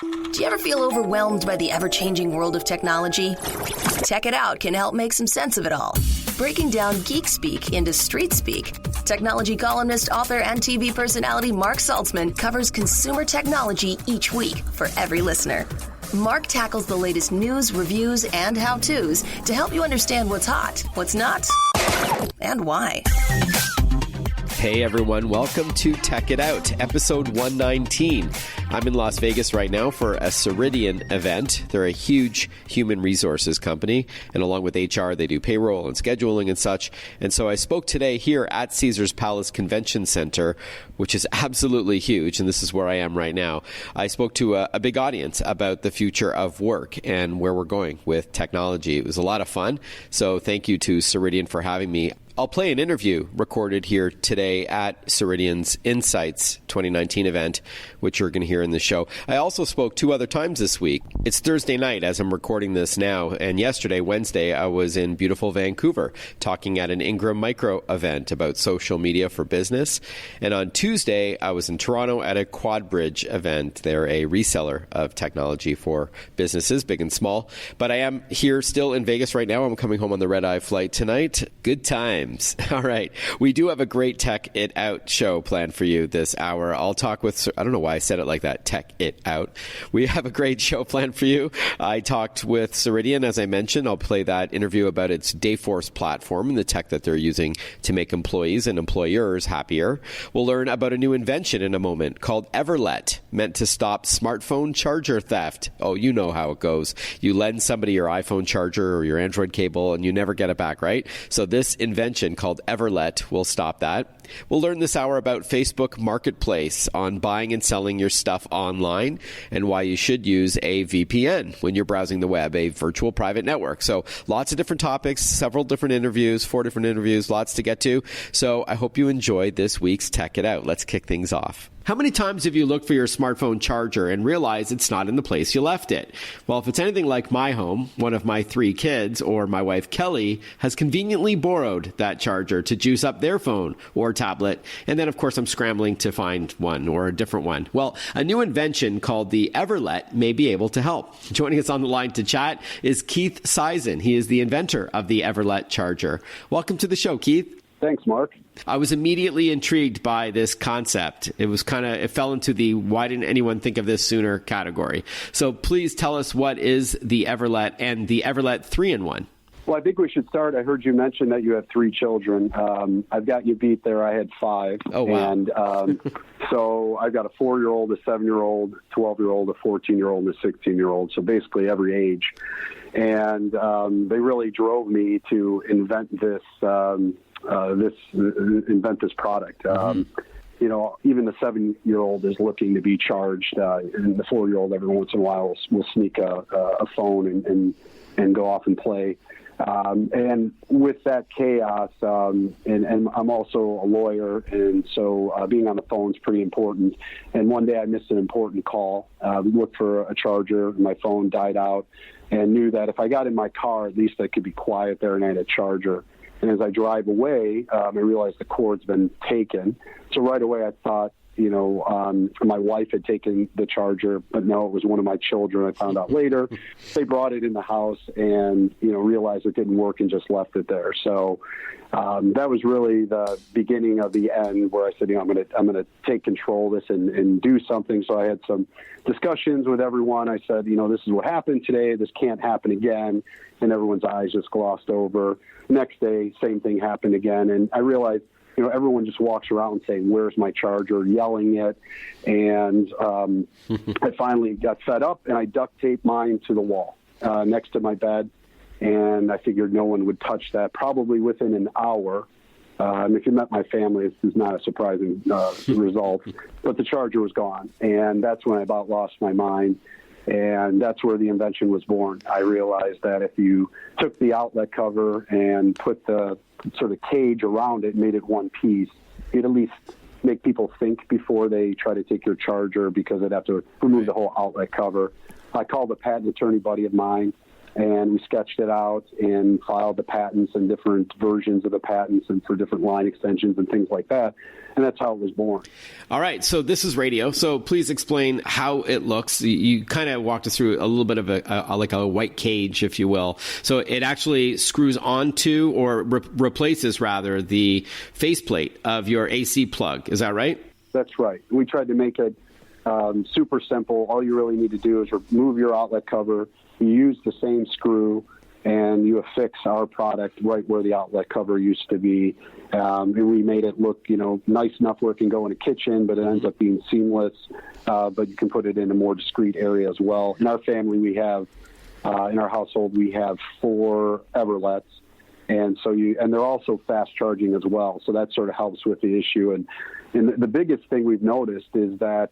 Do you ever feel overwhelmed by the ever-changing world of technology? Tech It Out can help make some sense of it all. Breaking down geek speak into street speak, technology columnist, author, and TV personality Mark Saltzman covers consumer technology each week for every listener. Mark tackles the latest news, reviews, and how-tos to help you understand what's hot, what's not, and why. Hey everyone, welcome to Tech It Out, episode 119. I'm in Las Vegas right now for a Ceridian event. They're a huge human resources company, and along with HR, they do payroll and scheduling and such. And so I spoke today here at Caesars Palace Convention Center, which is absolutely huge, and this is where I am right now. I spoke to a big audience about the future of work and where we're going with technology. It was a lot of fun, so thank you to Ceridian for having me. I'll play an interview recorded here today at Ceridian's Insights 2019 event, which you're going to hear in the show. I also spoke 2 other times this week. It's Thursday night as I'm recording this now, and yesterday, Wednesday, I was in beautiful Vancouver talking at an Ingram Micro event about social media for business. And on Tuesday, I was in Toronto at a Quadbridge event. They're a reseller of technology for businesses, big and small. But I am here still in Vegas right now. I'm coming home on the red-eye flight tonight. Good time. All right. We do have a great Tech It Out show planned for you this hour. I'll talk with, I don't know why I said it like that, Tech It Out. We have a great show planned for you. I talked with Ceridian, as I mentioned. I'll play that interview about its Dayforce platform and the tech that they're using to make employees and employers happier. We'll learn about a new invention in a moment called Everlet, meant to stop smartphone charger theft. Oh, you know how it goes. You lend somebody your iPhone charger or your Android cable and you never get it back, right? So this invention called Everlet will stop that. We'll learn this hour about Facebook Marketplace on buying and selling your stuff online and why you should use a VPN when you're browsing the web, a virtual private network. So lots of different topics, several different interviews, 4 different interviews, lots to get to. So I hope you enjoyed this week's Tech It Out. Let's kick things off. How many times have you looked for your smartphone charger and realized it's not in the place you left it? Well, if it's anything like my home, one of my 3 kids or my wife Kelly has conveniently borrowed that charger to juice up their phone or tablet. And then, of course, I'm scrambling to find one or a different one. Well, a new invention called the Everlet may be able to help. Joining us on the line to chat is Keith Sison. He is the inventor of the Everlet charger. Welcome to the show, Keith. Thanks, Mark. I was immediately intrigued by this concept. It fell into the why didn't anyone think of this sooner category. So please tell us what is the Everlet and the Everlet 3-in-1. Well, I think we should start. I heard you mention that you have 3 children. I've got you beat there. I had 5. Oh, wow. And so I've got a 4-year-old, a 7-year-old, 12-year-old, a 14-year-old, and a 16-year-old. So basically every age. And they really drove me to invent this product. You know, even the 7-year-old is looking to be charged, and the 4-year-old every once in a while will sneak a phone and go off and play. And with that chaos, and I'm also a lawyer, and so being on the phone is pretty important. And one day I missed an important call, looked for a charger, my phone died out, and knew that if I got in my car, at least I could be quiet there and I had a charger. And as I drive away, I realized the cord's been taken. So right away I thought, my wife had taken the charger, but no, it was one of my children. I found out later. They brought it in the house and, realized it didn't work and just left it there. So that was really the beginning of the end where I said, I'm going to take control of this and do something. So I had some discussions with everyone. I said, this is what happened today. This can't happen again. And everyone's eyes just glossed over. Next day, same thing happened again. And I realized, everyone just walks around saying, "Where's my charger?" yelling it. And I finally got fed up, and I duct taped mine to the wall next to my bed. And I figured no one would touch that. Probably within an hour, if you met my family, this is not a surprising result, but the charger was gone. And that's when I about lost my mind. And that's where the invention was born. I realized that if you took the outlet cover and put the sort of cage around it and made it one piece, you'd at least make people think before they try to take your charger, because they'd have to remove the whole outlet cover. I called a patent attorney buddy of mine, and we sketched it out and filed the patents and different versions of the patents and for different line extensions and things like that. And that's how it was born. All right. So this is radio. So please explain how it looks. You kind of walked us through a little bit of a white cage, if you will. So it actually screws onto or replaces, rather, the faceplate of your AC plug. Is that right? That's right. We tried to make it super simple. All you really need to do is remove your outlet cover. You use the same screw, and you affix our product right where the outlet cover used to be. And we made it look, nice enough where it can go in a kitchen, but it ends up being seamless. But you can put it in a more discreet area as well. In our family, in our household, we have 4 Everlets. And they're also fast charging as well. So that sort of helps with the issue. And the biggest thing we've noticed is that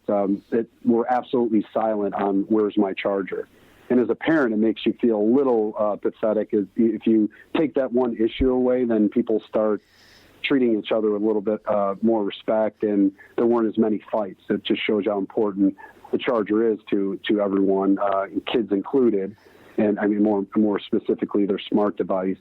we're absolutely silent on where's my charger. And as a parent, it makes you feel a little pathetic. If you take that one issue away, then people start treating each other with a little bit more respect, and there weren't as many fights. It just shows how important the charger is to everyone, kids included, and I mean more specifically their smart device.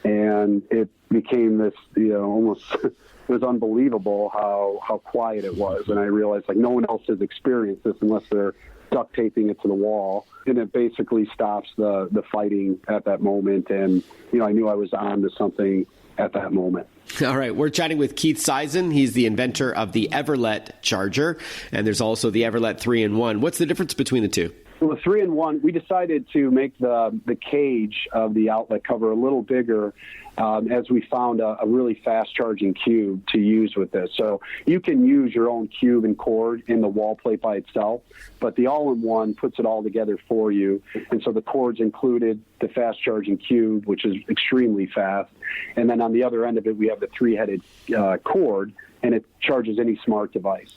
And it became this, almost it was unbelievable how quiet it was. And I realized no one else has experienced this unless they're duct taping it to the wall, and it basically stops the fighting at that moment. And I knew I was on to something at that moment. All right, we're chatting with Keith Seisen. He's the inventor of the Everlet charger, and there's also the Everlet 3-in-1. What's the difference between the two? Well, the 3-in-1, we decided to make the cage of the outlet cover a little bigger as we found a really fast-charging cube to use with this. So you can use your own cube and cord in the wall plate by itself, but the all-in-one puts it all together for you. And so the cord's included, the fast-charging cube, which is extremely fast. And then on the other end of it, we have the 3-headed cord, and it charges any smart device.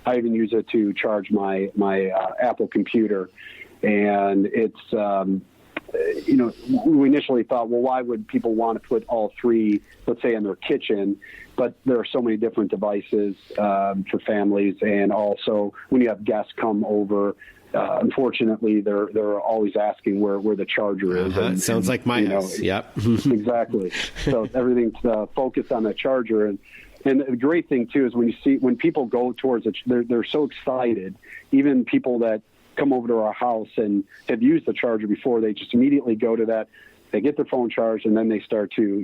I even use it to charge my Apple computer, and it's we initially thought, well, why would people want to put all 3, let's say, in their kitchen? But there are so many different devices for families, and also when you have guests come over, unfortunately, they're always asking where the charger is. It sounds like my house. Yep. Exactly. So everything's focused on the charger. And the great thing, too, is when people go towards it, they're so excited. Even people that come over to our house and have used the charger before, they just immediately go to that. They get their phone charged, and then they start to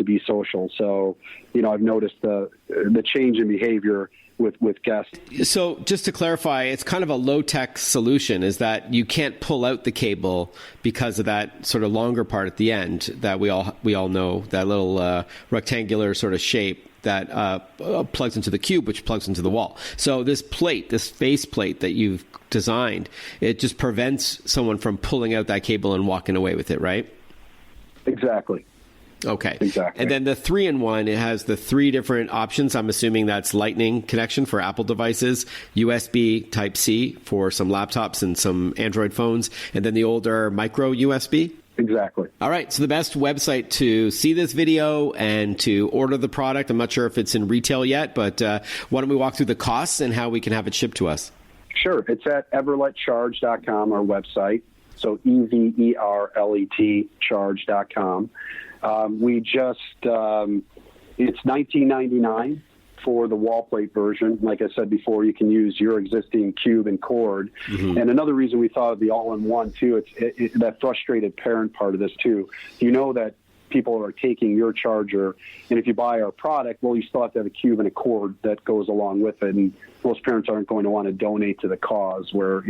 be social. So, I've noticed the change in behavior with guests. So just to clarify, it's kind of a low-tech solution, is that you can't pull out the cable because of that sort of longer part at the end that we all know, that little rectangular sort of shape that plugs into the cube, which plugs into the wall. So this face plate that you've designed, it just prevents someone from pulling out that cable and walking away with it, right? Exactly. Okay. Exactly. And then the 3-in-1, it has the 3 different options. I'm assuming that's Lightning connection for Apple devices, USB Type-C for some laptops and some Android phones, and then the older micro USB. Exactly. All right. So the best website to see this video and to order the product, I'm not sure if it's in retail yet, but why don't we walk through the costs and how we can have it shipped to us? Sure. It's at everletcharge.com, our website. So EVERLET charge.com. It's $19.99 for the wall plate version. Like I said before, you can use your existing cube and cord. Mm-hmm. And another reason we thought of the all-in-one, too, it's that frustrated parent part of this, too. You know that people are taking your charger, and if you buy our product, well, you still have to have a cube and a cord that goes along with it. And most parents aren't going to want to donate to the cause where,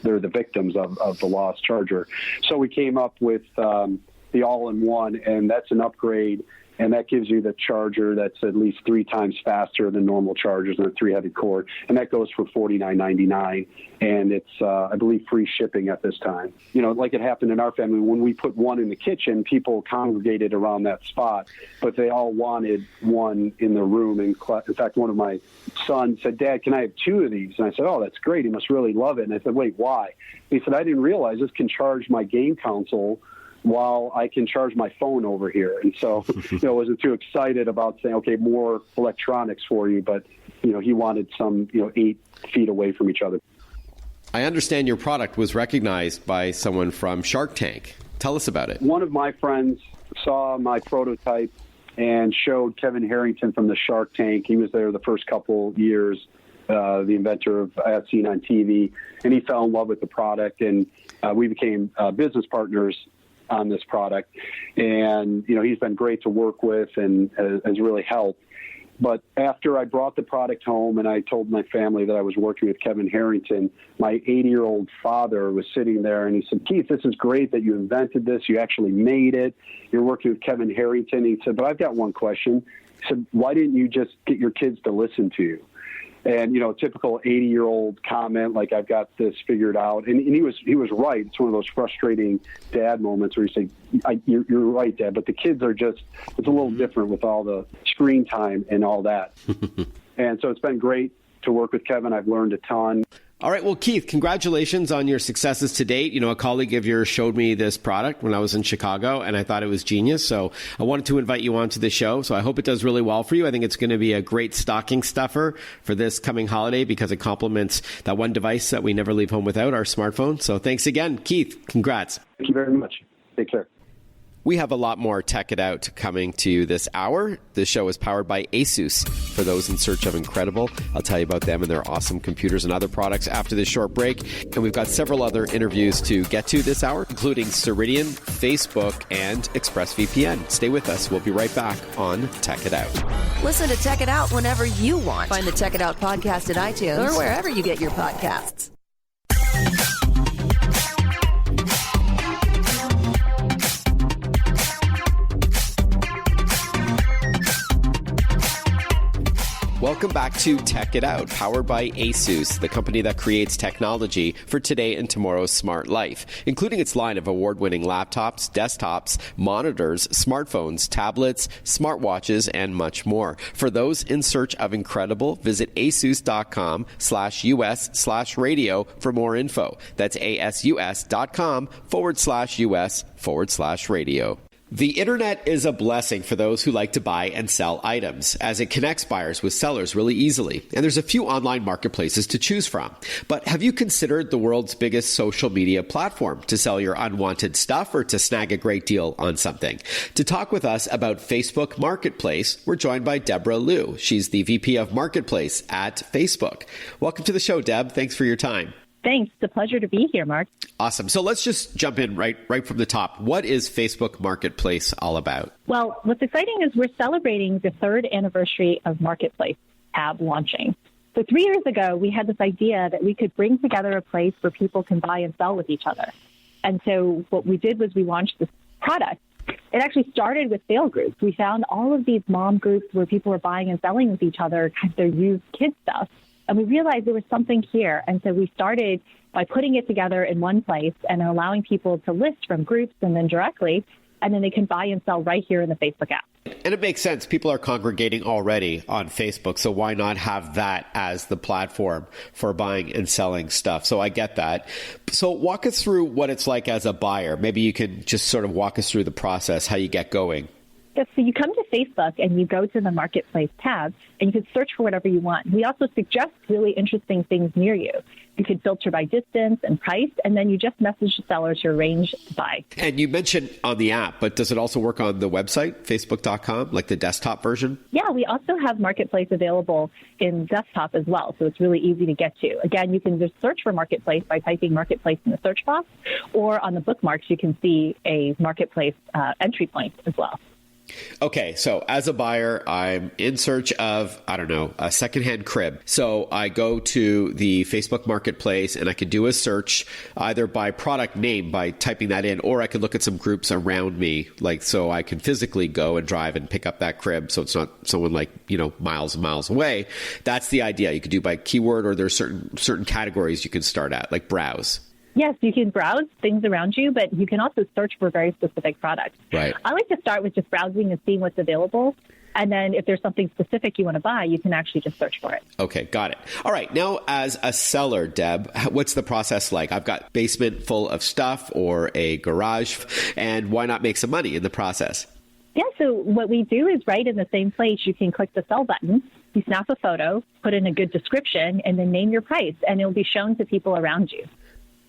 they're the victims of the lost charger. So we came up with the all-in-one, and that's an upgrade, and that gives you the charger that's at least 3 times faster than normal chargers and a 3-headed cord, and that goes for $49.99, and it's, I believe, free shipping at this time. Like it happened in our family, when we put one in the kitchen, people congregated around that spot, but they all wanted one in the room. In fact, one of my sons said, "Dad, can I have 2 of these?" And I said, "Oh, that's great. He must really love it." And I said, "Wait, why?" He said, "I didn't realize this can charge my game console while I can charge my phone over here." And so, I wasn't too excited about saying, okay, more electronics for you, but, he wanted some, 8 feet away from each other. I understand your product was recognized by someone from Shark Tank. Tell us about it. One of my friends saw my prototype and showed Kevin Harrington from the Shark Tank. He was there the first couple years, the inventor of As Seen on TV, and he fell in love with the product, and we became business partners on this product. And, he's been great to work with and has really helped. But after I brought the product home and I told my family that I was working with Kevin Harrington, my 80-year-old father was sitting there and he said, "Keith, this is great that you invented this. You actually made it. You're working with Kevin Harrington." He said, "But I've got one question." He said, "Why didn't you just get your kids to listen to you?" And, typical 80-year-old comment, like, "I've got this figured out." And he was right. It's one of those frustrating dad moments where you say, you're right, Dad, but the kids are it's a little different with all the screen time and all that. And so it's been great to work with Kevin. I've learned a ton. All right. Well, Keith, congratulations on your successes to date. A colleague of yours showed me this product when I was in Chicago, and I thought it was genius. So I wanted to invite you onto the show. So I hope it does really well for you. I think it's going to be a great stocking stuffer for this coming holiday because it complements that one device that we never leave home without, our smartphone. So thanks again, Keith. Congrats. Thank you very much. Take care. We have a lot more Tech It Out coming to you this hour. This show is powered by Asus. For those in search of incredible, I'll tell you about them and their awesome computers and other products after this short break. And we've got several other interviews to get to this hour, including Ceridian, Facebook, and ExpressVPN. Stay with us. We'll be right back on Tech It Out. Listen to Tech It Out whenever you want. Find the Tech It Out podcast at iTunes or wherever you get your podcasts. Welcome back to Tech It Out, powered by Asus, the company that creates technology for today and tomorrow's smart life, including its line of award-winning laptops, desktops, monitors, smartphones, tablets, smartwatches, and much more. For those in search of incredible, visit asus.com/US/radio for more info. That's asus.com/US/radio. The internet is a blessing for those who like to buy and sell items, as it connects buyers with sellers really easily. And there's a few online marketplaces to choose from. But have you considered the world's biggest social media platform to sell your unwanted stuff or to snag a great deal on something? To talk with us about Facebook Marketplace, we're joined by Deborah Liu. She's the VP of Marketplace at Facebook. Welcome to the show, Deb. Thanks for your time. Thanks. It's a pleasure to be here, Mark. Awesome. So let's just jump in right from the top. What is Facebook Marketplace all about? Well, what's exciting is we're celebrating the 3rd anniversary of Marketplace tab launching. So 3 years ago, we had this idea that we could bring together a place where people can buy and sell with each other. And so what we did was we launched this product. It actually started with sale groups. We found all of these mom groups where people were buying and selling with each other, kind of their used kid stuff. And we realized there was something here. And so we started by putting it together in one place and allowing people to list from groups and then directly, and then they can buy and sell right here in the Facebook app. And it makes sense. People are congregating already on Facebook, so why not have that as the platform for buying and selling stuff? So I get that. So walk us through what it's like as a buyer. Maybe you can just sort of walk us through the process, how you get going. So you come to Facebook and you go to the Marketplace tab and you can search for whatever you want. We also suggest really interesting things near you. You could filter by distance and price, and then you just message the seller to arrange to buy. And you mentioned on the app, but does it also work on the website, facebook.com, like the desktop version? Yeah, we also have Marketplace available in desktop as well, so it's really easy to get to. Again, you can just search for Marketplace by typing Marketplace in the search box, or on the bookmarks, you can see a Marketplace entry point as well. Okay, so as a buyer, I'm in search of, a secondhand crib. So I go to the Facebook Marketplace and I can do a search either by product name by typing that in, or I can look at some groups around me, so I can physically go and drive and pick up that crib so it's not someone miles and miles away. That's the idea. You could do by keyword, or there's certain categories you can start at, like browse. Yes, you can browse things around you, but you can also search for very specific products. Right. I like to start with just browsing and seeing what's available. And then if there's something specific you want to buy, you can actually just search for it. Okay, got it. All right. Now, as a seller, Deb, what's the process like? I've got a basement full of stuff or a garage, and why not make some money in the process? Yeah, so what we do is right in the same place, you can click the sell button, you snap a photo, put in a good description, and then name your price, and it'll be shown to people around you.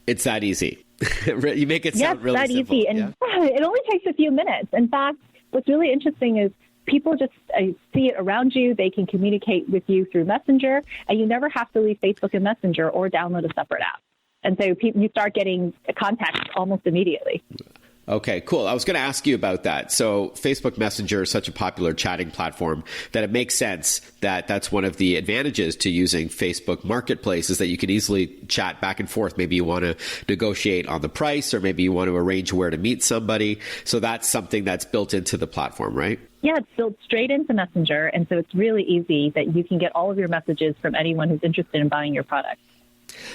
It's that easy. You make it sound really simple. Yes, that easy. And it only takes a few minutes. In fact, what's really interesting is people just see it around you. They can communicate with you through Messenger, and you never have to leave Facebook and Messenger or download a separate app. And so you start getting contacts almost immediately. Okay, cool. I was going to ask you about that. So Facebook Messenger is such a popular chatting platform that it makes sense that that's one of the advantages to using Facebook Marketplace is that you can easily chat back and forth. Maybe you want to negotiate on the price, or maybe you want to arrange where to meet somebody. So that's something that's built into the platform, right? Yeah, it's built straight into Messenger. And so it's really easy that you can get all of your messages from anyone who's interested in buying your product.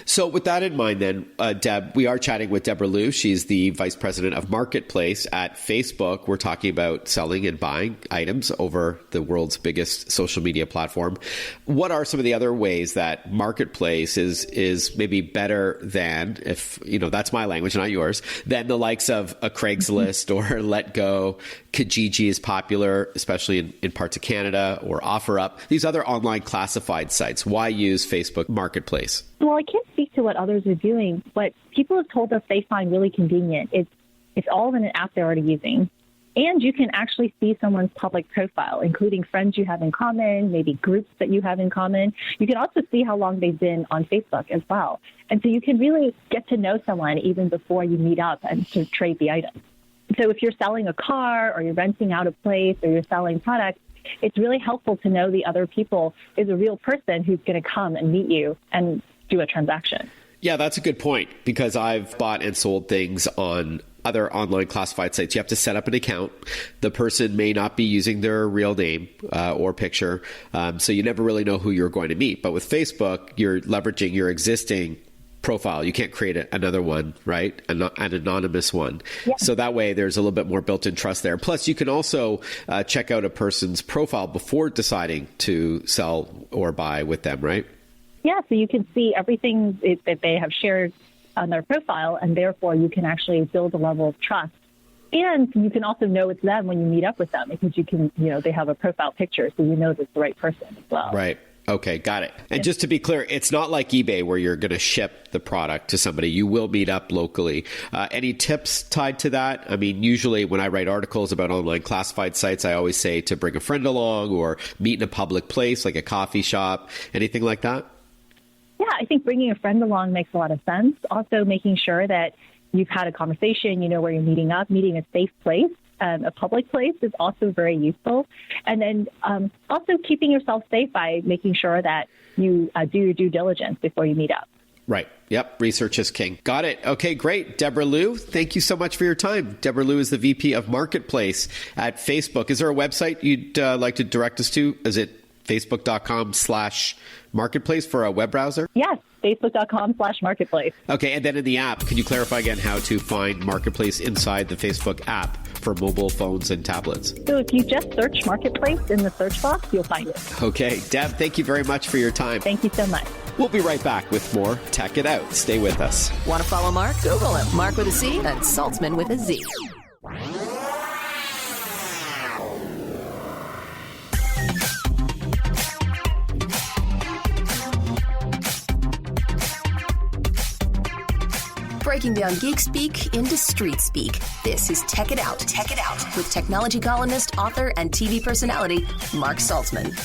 So with that in mind, then, Deb, we are chatting with Deborah Liu. She's the Vice President of Marketplace at Facebook. We're talking about selling and buying items over the world's biggest social media platform. What are some of the other ways that Marketplace is maybe better than, if, that's my language, not yours, than the likes of a Craigslist or Let Go? Kijiji is popular, especially in parts of Canada, or OfferUp. These other online classified sites. Why use Facebook Marketplace? Well, I can't speak to what others are doing, but people have told us they find really convenient. It's all in an app they're already using. And you can actually see someone's public profile, including friends you have in common, maybe groups that you have in common. You can also see how long they've been on Facebook as well. And so you can really get to know someone even before you meet up and to trade the item. So if you're selling a car, or you're renting out a place, or you're selling products, it's really helpful to know the other people is a real person who's going to come and meet you and do a transaction. Yeah, that's a good point, because I've bought and sold things on other online classified sites. You have to set up an account. The person may not be using their real name or picture, so you never really know who you're going to meet. But with Facebook, you're leveraging your existing profile. You can't create another one, right? An anonymous one. Yeah. So that way there's a little bit more built-in trust there. Plus, you can also check out a person's profile before deciding to sell or buy with them, right? Yeah, so you can see everything that they have shared on their profile, and therefore you can actually build a level of trust. And you can also know it's them when you meet up with them, because you can, they have a profile picture, so you know that's the right person as well. Right. Okay, got it. And just to be clear, it's not like eBay where you're going to ship the product to somebody. You will meet up locally. Any tips tied to that? I mean, usually when I write articles about online classified sites, I always say to bring a friend along or meet in a public place like a coffee shop, anything like that? Yeah, I think bringing a friend along makes a lot of sense. Also, making sure that you've had a conversation, you know where you're meeting up, meeting a safe place. A public place is also very useful. And then also keeping yourself safe by making sure that you do your due diligence before you meet up. Right. Yep. Research is king. Got it. Okay, great. Deborah Liu, thank you so much for your time. Deborah Liu is the VP of Marketplace at Facebook. Is there a website you'd like to direct us to? Is it facebook.com/marketplace for a web browser? Yes, facebook.com/marketplace. Okay, and then in the app, can you clarify again how to find Marketplace inside the Facebook app for mobile phones and tablets? So if you just search Marketplace in the search box, you'll find it. Okay, Deb, thank you very much for your time. Thank you so much. We'll be right back with more Tech It Out. Stay with us. Want to follow Mark? Google him. Mark with a C and Saltzman with a Z. Breaking down geek speak into street speak. This is Tech It Out. Tech It Out with technology columnist, author, and TV personality Mark Saltzman.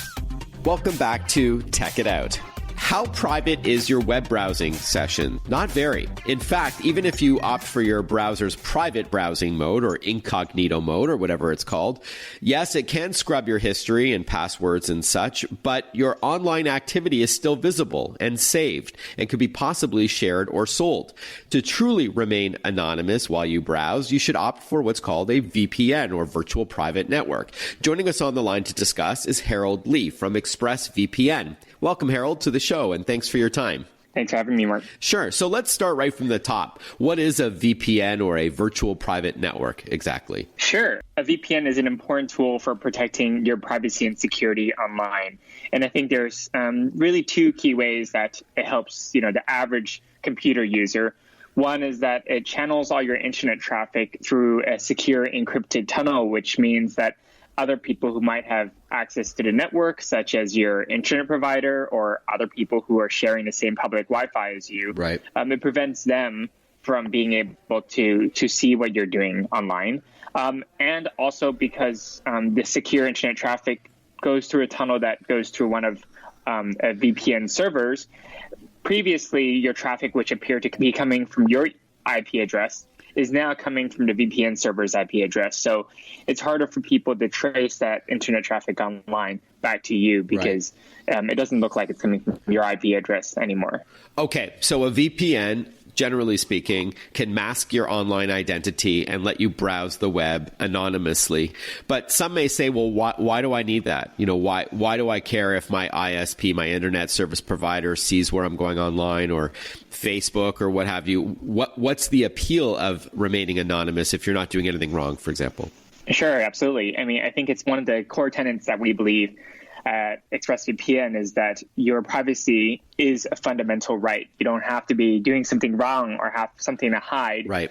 Welcome back to Tech It Out. How private is your web browsing session? Not very. In fact, even if you opt for your browser's private browsing mode or incognito mode or whatever it's called, yes, it can scrub your history and passwords and such, but your online activity is still visible and saved and could be possibly shared or sold. To truly remain anonymous while you browse, you should opt for what's called a VPN or virtual private network. Joining us on the line to discuss is Harold Lee from ExpressVPN. Welcome, Harold, to the show, and thanks for your time. Thanks for having me, Mark. Sure. So let's start right from the top. What is a VPN or a virtual private network exactly? Sure. A VPN is an important tool for protecting your privacy and security online. And I think there's really two key ways that it helps, the average computer user. One is that it channels all your internet traffic through a secure encrypted tunnel, which means that other people who might have access to the network, such as your internet provider or other people who are sharing the same public Wi-Fi as you. Right. It prevents them from being able to see what you're doing online. And also because the secure internet traffic goes through a tunnel that goes through one of a VPN servers. Previously, your traffic, which appeared to be coming from your IP address, is now coming from the VPN server's IP address. So it's harder for people to trace that internet traffic online back to you because it doesn't look like it's coming from your IP address anymore. Okay, so a VPN, generally speaking, can mask your online identity and let you browse the web anonymously. But some may say, well, why do I need that? You know, why do I care if my ISP, my internet service provider, sees where I'm going online, or Facebook or what have you? What's the appeal of remaining anonymous if you're not doing anything wrong, for example? Sure, absolutely. I mean, I think it's one of the core tenets that we believe at ExpressVPN is that your privacy is a fundamental right. You don't have to be doing something wrong or have something to hide, right,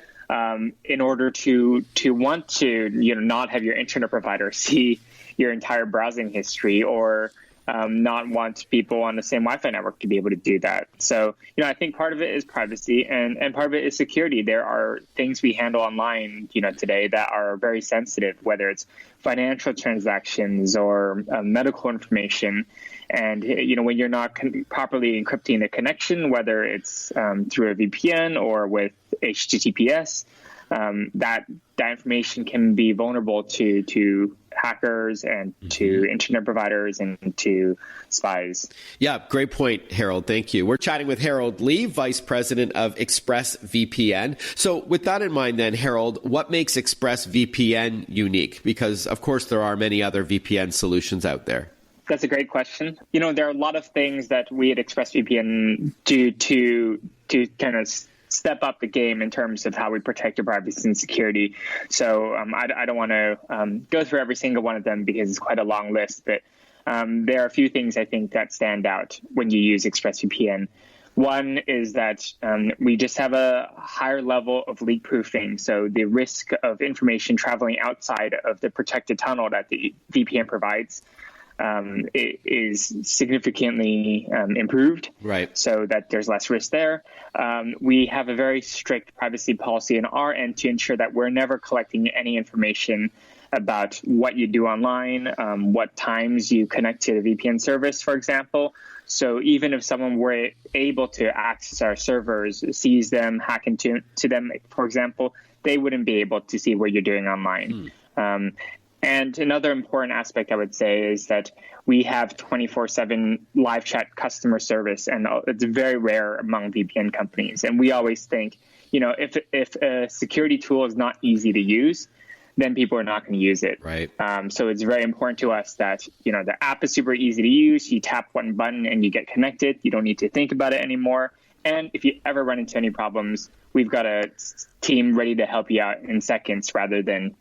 in order to want to not have your internet provider see your entire browsing history, or not want people on the same Wi-Fi network to be able to do that. So, I think part of it is privacy and part of it is security. There are things we handle online, today that are very sensitive, whether it's financial transactions or medical information. And, when you're not properly encrypting the connection, whether it's through a VPN or with HTTPS, that information can be vulnerable to hackers and to internet providers and to spies. Yeah, great point, Harold. Thank you. We're chatting with Harold Lee, Vice President of ExpressVPN. So with that in mind then, Harold, what makes ExpressVPN unique? Because, of course, there are many other VPN solutions out there. That's a great question. There are a lot of things that we at ExpressVPN do to kind of step up the game in terms of how we protect your privacy and security. So I don't want to go through every single one of them because it's quite a long list, but there are a few things I think that stand out when you use ExpressVPN. One is that we just have a higher level of leak proofing. So the risk of information traveling outside of the protected tunnel that the VPN provides it is significantly improved, right? So that there's less risk there. We have a very strict privacy policy on our end to ensure that we're never collecting any information about what you do online, what times you connect to the VPN service, for example. So even if someone were able to access our servers, sees them, hack into them, for example, they wouldn't be able to see what you're doing online. And another important aspect I would say is that we have 24/7 live chat customer service, and it's very rare among VPN companies. And we always think, if a security tool is not easy to use, then people are not going to use it. Right. So it's very important to us that, the app is super easy to use. You tap one button and you get connected. You don't need to think about it anymore. And if you ever run into any problems, we've got a team ready to help you out in seconds rather than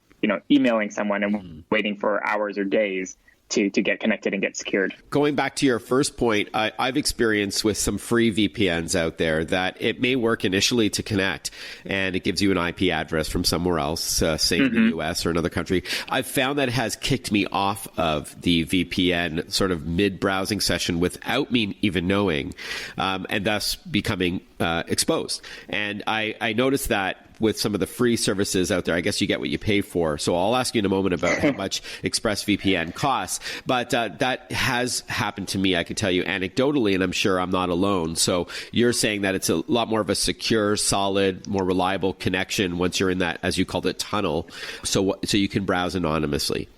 emailing someone and waiting for hours or days to get connected and get secured. Going back to your first point, I've experienced with some free VPNs out there that it may work initially to connect, and it gives you an IP address from somewhere else, say in the US or another country. I've found that it has kicked me off of the VPN sort of mid-browsing session without me even knowing, and thus becoming exposed. And I noticed that with some of the free services out there, I guess you get what you pay for. So I'll ask you in a moment about how much ExpressVPN costs. But that has happened to me, I can tell you anecdotally, and I'm sure I'm not alone. So you're saying that it's a lot more of a secure, solid, more reliable connection once you're in that, as you called it, tunnel, so you can browse anonymously.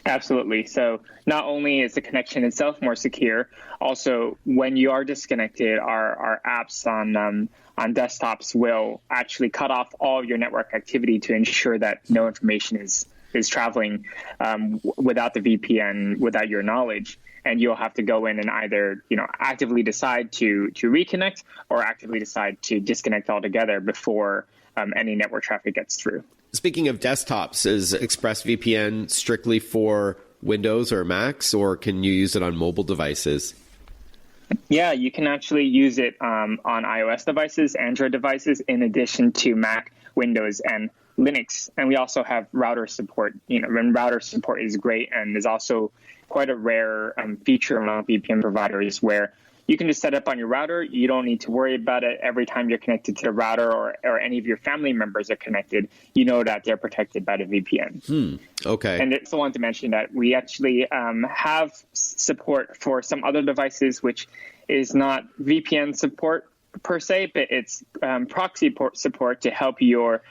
Absolutely. So not only is the connection itself more secure, also when you are disconnected, our apps on desktops will actually cut off all your network activity to ensure that no information is traveling without the VPN, without your knowledge. And you'll have to go in and either actively decide to reconnect or actively decide to disconnect altogether before any network traffic gets through. Speaking of desktops, is ExpressVPN strictly for Windows or Macs, or can you use it on mobile devices? Yeah, you can actually use it on iOS devices, Android devices, in addition to Mac, Windows, and Linux, and we also have router support. And router support is great and is also quite a rare feature among VPN providers, where you can just set up on your router. You don't need to worry about it every time you're connected to the router, or any of your family members are connected. You know that they're protected by the VPN. Okay. And it's the one to mention that we actually have support for some other devices, which is not VPN support per se, but it's proxy support to help your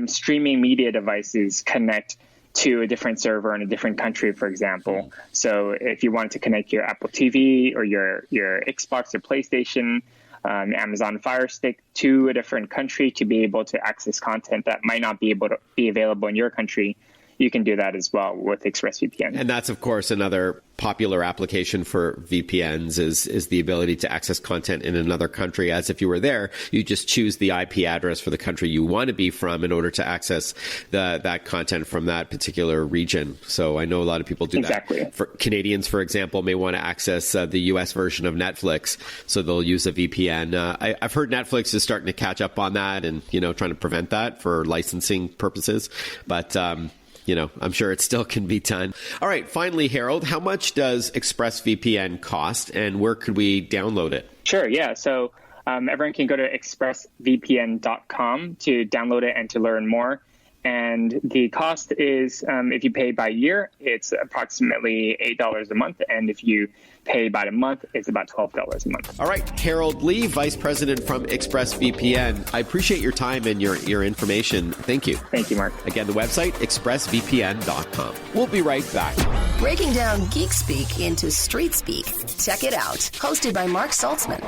streaming media devices connect to a different server in a different country, for example. So if you wanted to connect your Apple TV or your Xbox or PlayStation, Amazon Fire Stick to a different country to be able to access content that might not be able to be available in your country, you can do that as well with ExpressVPN. And that's, of course, another popular application for VPNs is the ability to access content in another country as if you were there. You just choose the IP address for the country you want to be from in order to access that content from that particular region. So I know a lot of people do that. For Canadians, for example, may want to access the US version of Netflix, so they'll use a VPN. I've heard Netflix is starting to catch up on that and, trying to prevent that for licensing purposes. But I'm sure it still can be done. All right. Finally, Harold, how much does ExpressVPN cost and where could we download it? Sure. Yeah. So everyone can go to expressvpn.com to download it and to learn more. And the cost is, if you pay by year, it's approximately $8 a month. And if you pay by the month, it's about $12 a month. All right. Harold Lee, Vice President from ExpressVPN. I appreciate your time and your information. Thank you. Thank you, Mark. Again, the website, expressvpn.com. We'll be right back. Breaking down geek speak into street speak. Check it out. Hosted by Mark Saltzman.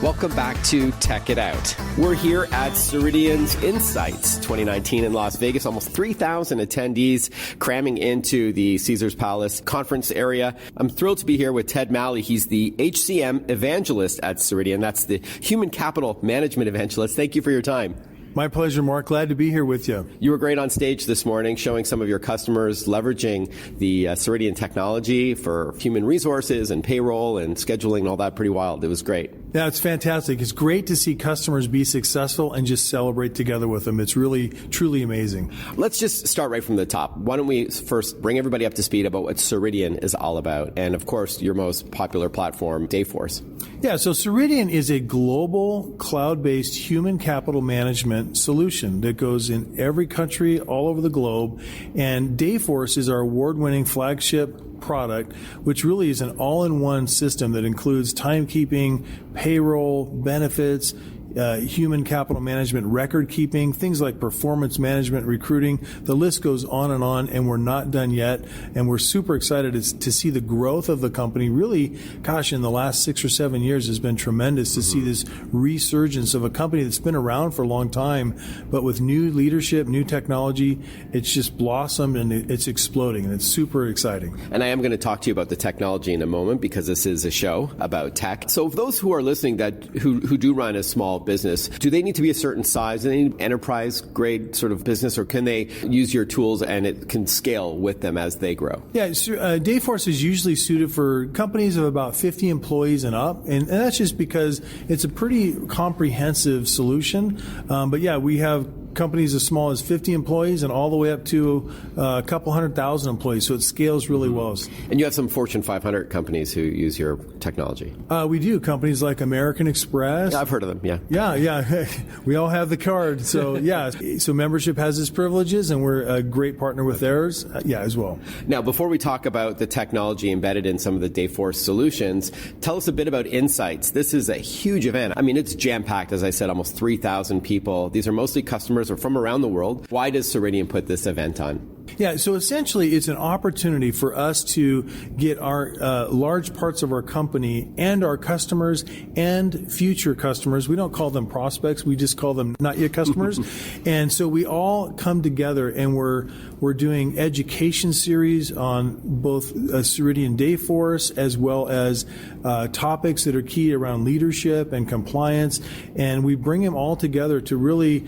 Welcome back to Tech It Out. We're here at Ceridian's Insights 2019 in Las Vegas. Almost 3,000 attendees cramming into the Caesars Palace conference area. I'm thrilled to be here with Ted Malley. He's the HCM evangelist at Ceridian. That's the Human Capital Management Evangelist. Thank you for your time. My pleasure, Mark. Glad to be here with you. You were great on stage this morning, showing some of your customers leveraging the Ceridian technology for human resources and payroll and scheduling and all that. Pretty wild. It was great. Yeah, it's fantastic. It's great to see customers be successful and just celebrate together with them. It's really, truly amazing. Let's just start right from the top. Why don't we first bring everybody up to speed about what Ceridian is all about? And, of course, your most popular platform, Dayforce. Yeah, so Ceridian is a global cloud-based human capital management solution that goes in every country all over the globe. And Dayforce is our award-winning flagship product, which really is an all-in-one system that includes timekeeping, payroll, benefits, human capital management, record keeping, things like performance management, recruiting. The list goes on, and we're not done yet. And we're super excited to see the growth of the company. Really, gosh, in the last 6 or 7 years has been tremendous to see this resurgence of a company that's been around for a long time, but with new leadership, new technology, it's just blossomed and it's exploding, and it's super exciting. And I am going to talk to you about the technology in a moment because this is a show about tech. So those who are listening who do run a small business, do they need to be a certain size? Do they need enterprise grade sort of business, or can they use your tools and it can scale with them as they grow? Yeah, Dayforce is usually suited for companies of about 50 employees and up, and that's just because it's a pretty comprehensive solution. But yeah, we have companies as small as 50 employees and all the way up to a couple 100,000 employees. So it scales really well. And you have some Fortune 500 companies who use your technology. We do. Companies like American Express. I've heard of them, yeah. Yeah. We all have the card. So, yeah. So membership has its privileges, and we're a great partner with theirs, as well. Now, before we talk about the technology embedded in some of the Dayforce solutions, tell us a bit about Insights. This is a huge event. I mean, it's jam-packed, as I said, almost 3,000 people. These are mostly customers or from around the world. Why does Ceridian put this event on? Yeah, so essentially it's an opportunity for us to get our large parts of our company and our customers and future customers. We don't call them prospects, we just call them not yet customers. And so we all come together and we're doing education series on both Ceridian Dayforce as well as topics that are key around leadership and compliance. And we bring them all together to really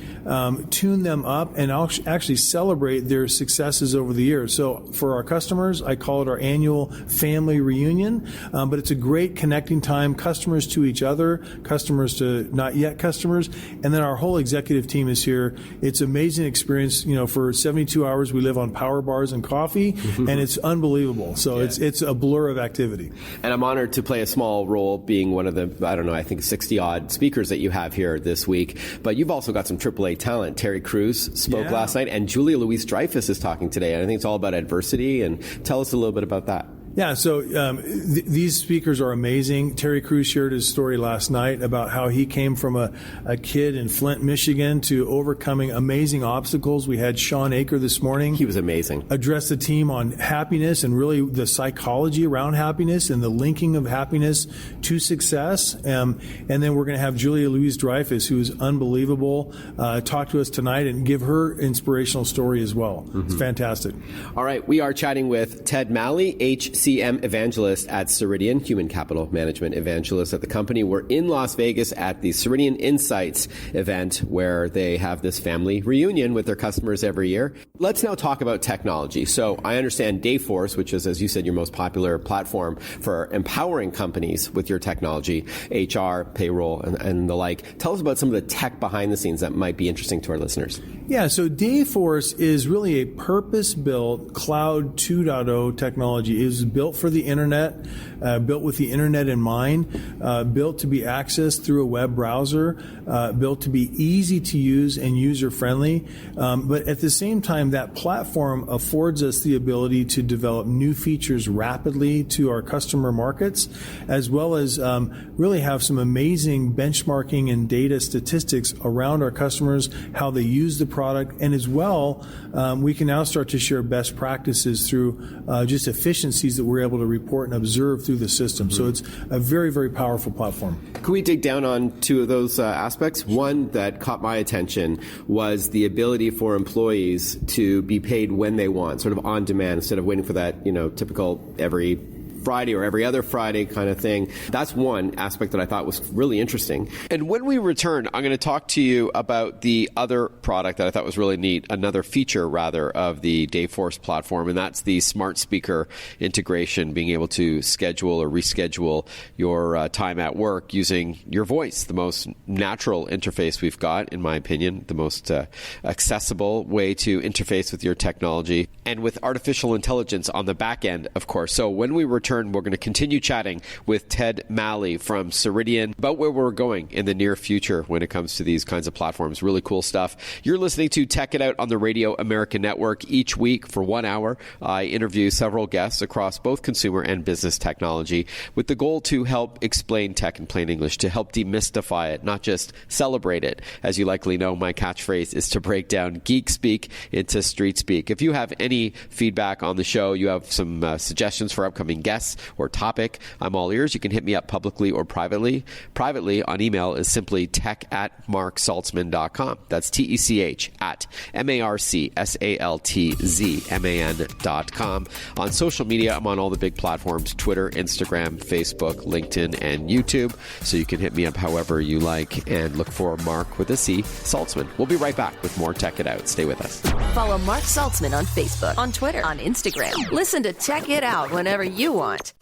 tune them up and actually celebrate their success successes over the years. So for our customers, I call it our annual family reunion, but it's a great connecting time, customers to each other, customers to not yet customers, and then our whole executive team is here. It's an amazing experience. For 72 hours, we live on power bars and coffee, and it's unbelievable. So it's a blur of activity. And I'm honored to play a small role being one of the, I think 60-odd speakers that you have here this week. But you've also got some AAA talent. Terry Crews spoke last night, and Julia Louise-Dreyfus is talking today. And I think it's all about adversity. And tell us a little bit about that. Yeah, so these speakers are amazing. Terry Crews shared his story last night about how he came from a kid in Flint, Michigan to overcoming amazing obstacles. We had Sean Aker this morning. He was amazing. Address the team on happiness and really the psychology around happiness and the linking of happiness to success. And then we're going to have Julia Louise-Dreyfus, who is unbelievable, talk to us tonight and give her inspirational story as well. It's fantastic. All right, we are chatting with Ted Malley, HCM evangelist at Ceridian, human capital management evangelist at the company. We're in Las Vegas at the Ceridian Insights event where they have this family reunion with their customers every year. Let's now talk about technology. So I understand Dayforce, which is, as you said, your most popular platform for empowering companies with your technology, HR, payroll, and the like. Tell us about some of the tech behind the scenes that might be interesting to our listeners. Yeah, so Dayforce is really a purpose-built Cloud 2.0 technology. It was built for the internet, built with the internet in mind, built to be accessed through a web browser, built to be easy to use and user-friendly. But at the same time, that platform affords us the ability to develop new features rapidly to our customer markets, as well as really have some amazing benchmarking and data statistics around our customers, how they use the product, and as well, we can now start to share best practices through just efficiencies that we're able to report and observe through the system. So it's a very, very powerful platform. Can we dig down on two of those aspects? One that caught my attention was the ability for employees to be paid when they want, sort of on demand, instead of waiting for that, typical every Friday or every other Friday kind of thing. That's one aspect that I thought was really interesting. And when we return, I'm going to talk to you about the other product that I thought was really neat, another feature rather of the Dayforce platform, and that's the smart speaker integration, being able to schedule or reschedule your time at work using your voice, the most natural interface we've got, in my opinion, the most accessible way to interface with your technology, and with artificial intelligence on the back end, of course. So when we return, we're going to continue chatting with Ted Malley from Ceridian about where we're going in the near future when it comes to these kinds of platforms. Really cool stuff. You're listening to Tech It Out on the Radio American Network. Each week for 1 hour, I interview several guests across both consumer and business technology with the goal to help explain tech in plain English, to help demystify it, not just celebrate it. As you likely know, my catchphrase is to break down geek speak into street speak. If you have any feedback on the show, you have some suggestions for upcoming guests or topic, I'm all ears. You can hit me up publicly or privately. Privately on email is simply tech@marksaltzman.com. That's TECH@MARCSALTZMAN.com. On social media, I'm on all the big platforms, Twitter, Instagram, Facebook, LinkedIn, and YouTube. So you can hit me up however you like and look for Mark with a C, Saltzman. We'll be right back with more Tech It Out. Stay with us. Follow Mark Saltzman on Facebook, on Twitter, on Instagram. Listen to Tech It Out whenever you want.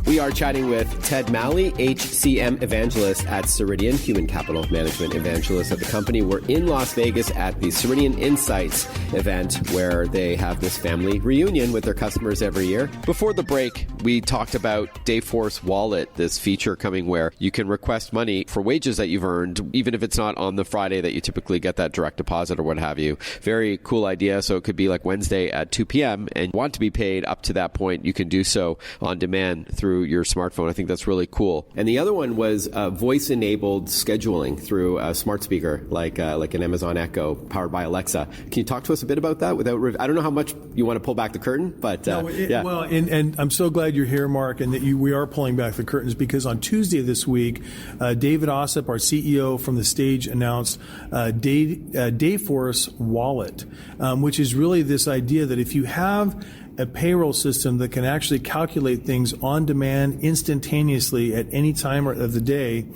We are chatting with Ted Malley, HCM evangelist at Ceridian, human capital management evangelist at the company. We're in Las Vegas at the Ceridian Insights event where they have this family reunion with their customers every year. Before the break, we talked about Dayforce Wallet, this feature coming where you can request money for wages that you've earned, even if it's not on the Friday that you typically get that direct deposit or what have you. Very cool idea. So it could be like Wednesday at 2 p.m. and want to be paid up to that point. You can do so on demand through your smartphone. I think that's really cool. And the other one was voice-enabled scheduling through a smart speaker like an Amazon Echo powered by Alexa. Can you talk to us a bit about that? I don't know how much you want to pull back the curtain, but yeah. Well, and I'm so glad you're here, Mark, and that we are pulling back the curtains, because on Tuesday this week, David Ossip, our CEO from the stage, announced Dayforce Wallet, which is really this idea that if you have a payroll system that can actually calculate things on demand instantaneously at any time of the day,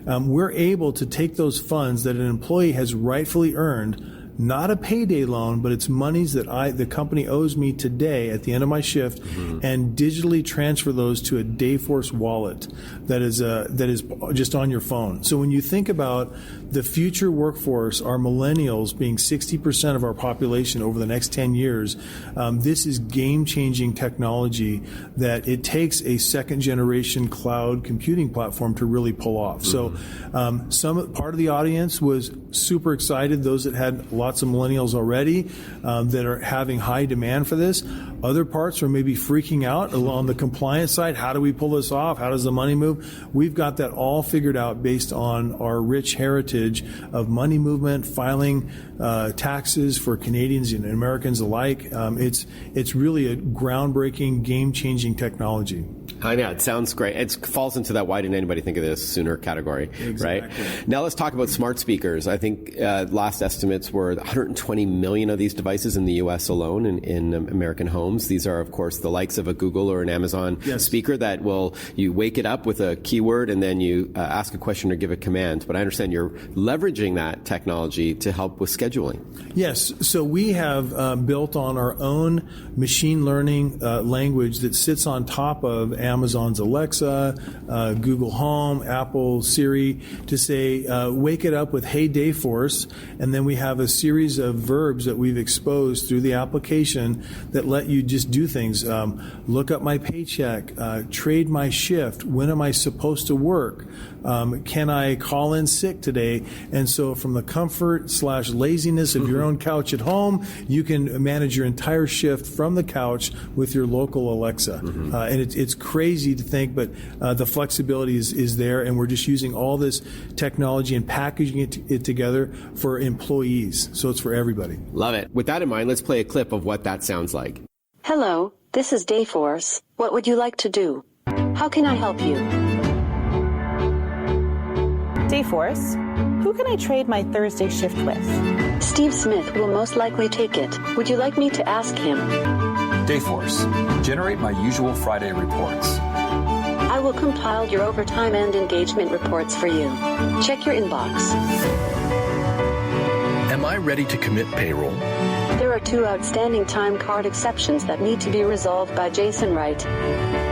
we're able to take those funds that an employee has rightfully earned, not a payday loan, but it's monies that the company owes me today at the end of my shift, and digitally transfer those to a Dayforce wallet that is just on your phone. So when you think about the future workforce, our millennials being 60% of our population over the next 10 years, this is game-changing technology that it takes a second-generation cloud computing platform to really pull off. So part of the audience was super excited, those that had lots of millennials already that are having high demand for this. Other parts are maybe freaking out on the compliance side. How do we pull this off? How does the money move? We've got that all figured out based on our rich heritage of money movement, filing taxes for Canadians and Americans alike. It's really a groundbreaking, game-changing technology. I know, it sounds great. It falls into that why didn't anybody think of this sooner category, right? Now let's talk about smart speakers. I think last estimates were 120 million of these devices in the U.S. alone in American homes. These are, of course, the likes of a Google or an Amazon speaker that you wake it up with a keyword and then you ask a question or give a command. But I understand you're leveraging that technology to help with scheduling. Yes. So we have built on our own machine learning language that sits on top of Amazon's Alexa, Google Home, Apple Siri, to say, wake it up with Hey Dayforce, and then we have a series of verbs that we've exposed through the application that let you just do things. Look up my paycheck, trade my shift, when am I supposed to work, can I call in sick today? And so from the comfort/laziness of your own couch at home, you can manage your entire shift from the couch with your local Alexa. And it's crazy to think, but the flexibility is there, and we're just using all this technology and packaging it together for employees. So it's for everybody. Love it. With that in mind, let's play a clip of what that sounds like. Hello, this is Dayforce. What would you like to do? How can I help you? Dayforce, who can I trade my Thursday shift with? Steve Smith will most likely take it. Would you like me to ask him? Dayforce, generate my usual Friday reports. I will compile your overtime and engagement reports for you. Check your inbox. Am I ready to commit payroll? There are 2 outstanding time card exceptions that need to be resolved by Jason Wright.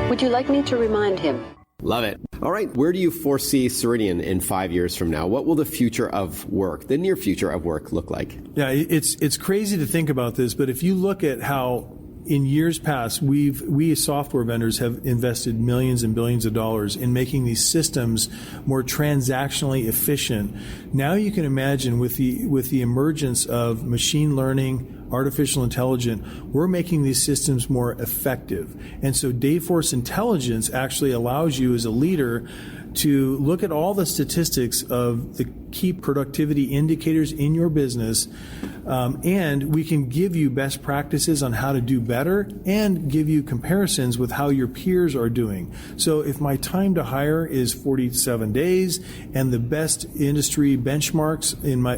Would you like me to remind him? Love it. All right. Where do you foresee Ceridian in 5 years from now? What will the future of work, the near future of work, look like? Yeah, it's crazy to think about this, but if you look at how in years past, we as software vendors have invested millions and billions of dollars in making these systems more transactionally efficient. Now you can imagine with the emergence of machine learning, artificial intelligence, we're making these systems more effective. And so Dayforce Intelligence actually allows you as a leader to look at all the statistics of the key productivity indicators in your business, and we can give you best practices on how to do better and give you comparisons with how your peers are doing. So if my time to hire is 47 days and the best industry benchmarks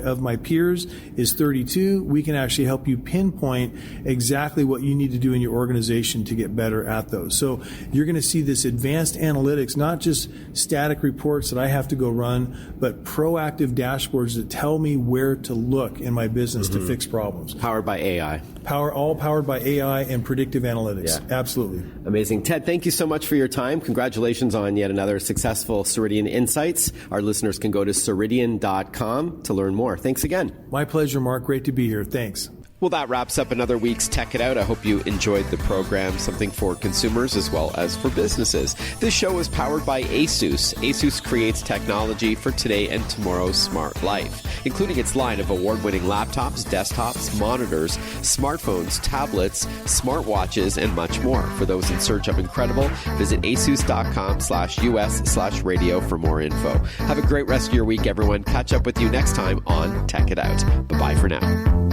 of my peers is 32, we can actually help you pinpoint exactly what you need to do in your organization to get better at those. So you're going to see this advanced analytics, not just static reports that I have to go run, but proactive dashboards that tell me where to look in my business to fix problems. Powered by AI. All powered by AI and predictive analytics. Yeah. Absolutely. Amazing. Ted, thank you so much for your time. Congratulations on yet another successful Ceridian Insights. Our listeners can go to Ceridian.com to learn more. Thanks again. My pleasure, Mark. Great to be here. Thanks. Well, that wraps up another week's Tech It Out. I hope you enjoyed the program, something for consumers as well as for businesses. This show is powered by ASUS. ASUS creates technology for today and tomorrow's smart life, including its line of award-winning laptops, desktops, monitors, smartphones, tablets, smartwatches, and much more. For those in search of incredible, visit asus.com/US/radio for more info. Have a great rest of your week, everyone. Catch up with you next time on Tech It Out. Bye-bye for now.